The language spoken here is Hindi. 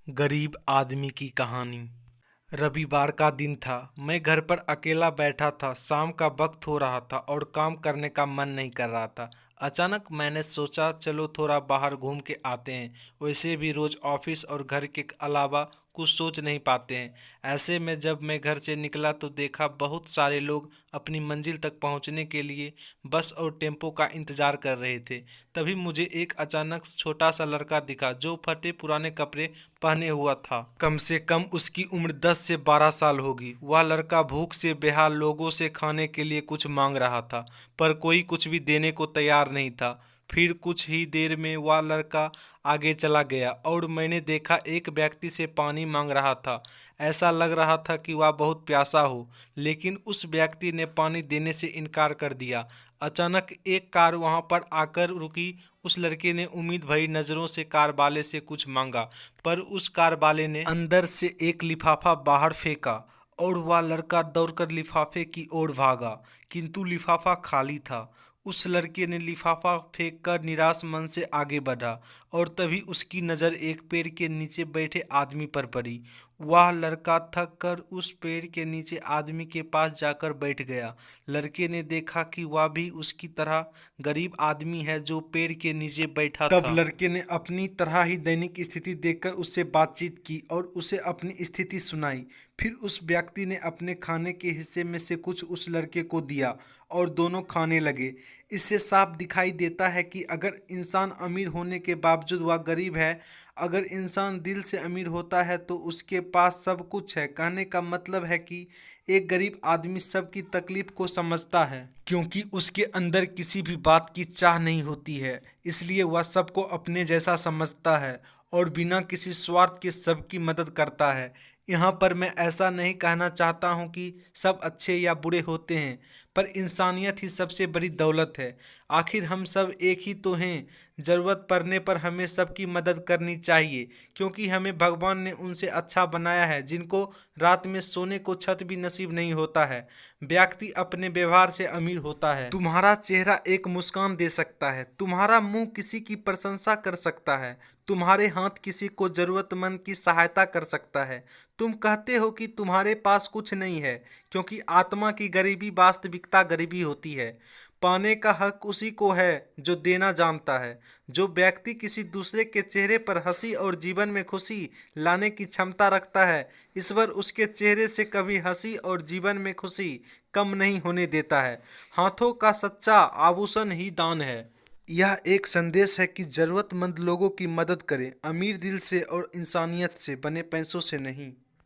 गरीब आदमी की कहानी। रविवार का दिन था। मैं घर पर अकेला बैठा था। शाम का वक्त हो रहा था और काम करने का मन नहीं कर रहा था। अचानक मैंने सोचा चलो थोड़ा बाहर घूम के आते हैं। वैसे भी रोज ऑफिस और घर के अलावा कुछ सोच नहीं पाते हैं। ऐसे में जब मैं घर से निकला तो देखा बहुत सारे लोग अपनी मंजिल तक पहुंचने के लिए बस और टेम्पो का इंतजार कर रहे थे। तभी मुझे एक अचानक छोटा सा लड़का दिखा जो फटे पुराने कपड़े पहने हुआ था। कम से कम उसकी उम्र 10 से 12 साल होगी। वह लड़का भूख से बेहाल लोगों से खाने के लिए कुछ मांग रहा था, पर कोई कुछ भी देने को तैयार नहीं था। फिर कुछ ही देर में वह लड़का आगे चला गया और मैंने देखा एक व्यक्ति से पानी मांग रहा था। ऐसा लग रहा था कि वह बहुत प्यासा हो, लेकिन उस व्यक्ति ने पानी देने से इनकार कर दिया। अचानक एक कार वहां पर आकर रुकी। उस लड़के ने उम्मीद भरी नजरों से कार वाले से कुछ मांगा, पर उस कार वाले ने अंदर से एक लिफाफा बाहर फेंका और वह लड़का दौड़कर लिफाफे की ओर भागा, किंतु लिफाफा खाली था। उस लड़के ने लिफाफा फेंककर निराश मन से आगे बढ़ा और तभी उसकी नज़र एक पेड़ के नीचे बैठे आदमी पर पड़ी। वह लड़का थक कर उस पेड़ के नीचे आदमी के पास जाकर बैठ गया। लड़के ने देखा कि वह भी उसकी तरह गरीब आदमी है जो पेड़ के नीचे बैठा था। तब लड़के ने अपनी तरह ही दैनिक स्थिति देखकर उससे बातचीत की और उसे अपनी स्थिति सुनाई। फिर उस व्यक्ति ने अपने खाने के हिस्से में से कुछ उस लड़के को दिया और दोनों खाने लगे। इससे साफ दिखाई देता है कि अगर इंसान अमीर होने के बावजूद वह गरीब है, अगर इंसान दिल से अमीर होता है तो उसके पास सब कुछ है। कहने का मतलब है कि एक गरीब आदमी सबकी तकलीफ को समझता है, क्योंकि उसके अंदर किसी भी बात की चाह नहीं होती है, इसलिए वह सबको अपने जैसा समझता है और बिना किसी स्वार्थ के सबकी मदद करता है। यहाँ पर मैं ऐसा नहीं कहना चाहता हूँ कि सब अच्छे या बुरे होते हैं, पर इंसानियत ही सबसे बड़ी दौलत है। आखिर हम सब एक ही तो हैं। ज़रूरत पड़ने पर हमें सबकी मदद करनी चाहिए, क्योंकि हमें भगवान ने उनसे अच्छा बनाया है जिनको रात में सोने को छत भी नसीब नहीं होता है। व्यक्ति अपने व्यवहार से अमीर होता है। तुम्हारा चेहरा एक मुस्कान दे सकता है, तुम्हारा मुंह किसी की प्रशंसा कर सकता है, तुम्हारे हाथ किसी को जरूरतमंद की सहायता कर सकता है। तुम कहते हो कि तुम्हारे पास कुछ नहीं है, क्योंकि आत्मा की गरीबी वास्तविकता गरीबी होती है। पाने का हक उसी को है जो देना जानता है। जो व्यक्ति किसी दूसरे के चेहरे पर हंसी और जीवन में खुशी लाने की क्षमता रखता है, ईश्वर उसके चेहरे से कभी हंसी और जीवन में खुशी कम नहीं होने देता है। हाथों का सच्चा आभूषण ही दान है। यह एक संदेश है कि जरूरतमंद लोगों की मदद करें, अमीर दिल से और इंसानियत से बने पैसों से नहीं।